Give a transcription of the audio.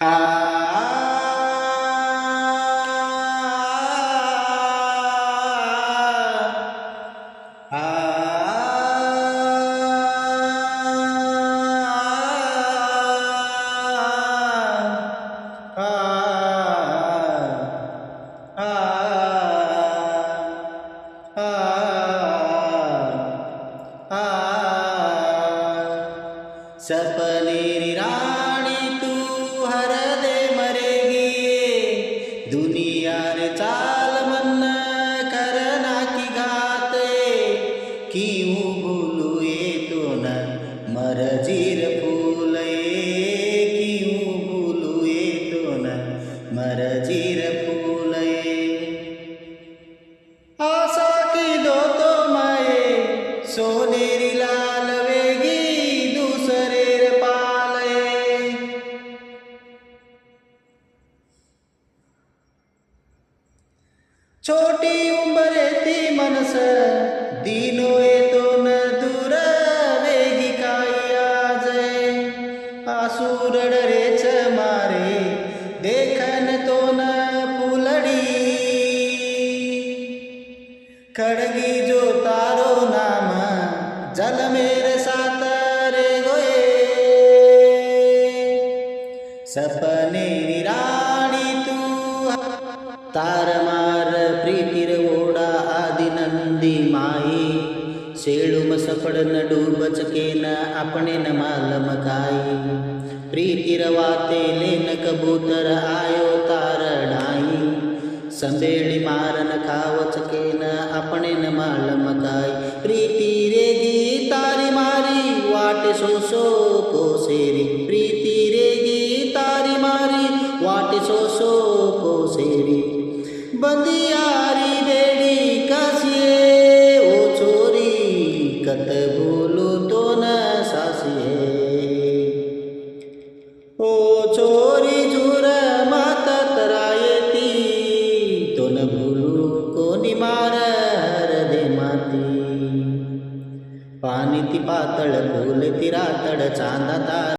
आ सपनेरी रानी तू हर दे मरेगी दुनिया रे चाल मन करना की गाते क्यों भूलू ये तो न मरजीर फूले क्यों भूलू ये तो न मरजीर फूले आशा की दो तो माए सोनेरी लाल वेगी दूसरे पाले छोटी उम्र थी मनस दीनो ये तो न दूर वेगी काई आज आंसू रडरे छ मारे देखन तो न फूलड़ी खड़गी जो तारो नाम जल मेरे साथ रे गोए सपने राणी तू तार मार प्रीतिर ओढा आदि नंदी माई शेळुम सपड न डूबच के न अपने न मालम काई प्रीतिर वाते लेन कबूतर आयो तार ढाई संबेड़ी मारन खावच के न अपने न मालम काई प्रीति रेगी तारी मारी वाटे सो सो को सेरी प्रीति रेगी तारी मारी वाटे सो सो को सेरी बंदियारी बेड़ी कसिए ओ छोरी कत बोलू तो न सासिए ओ छोरी झुर मात तरायती तो न भूलू कोणी मार दे माती पाणी ती पातळ फुल ती रातड चांदा तार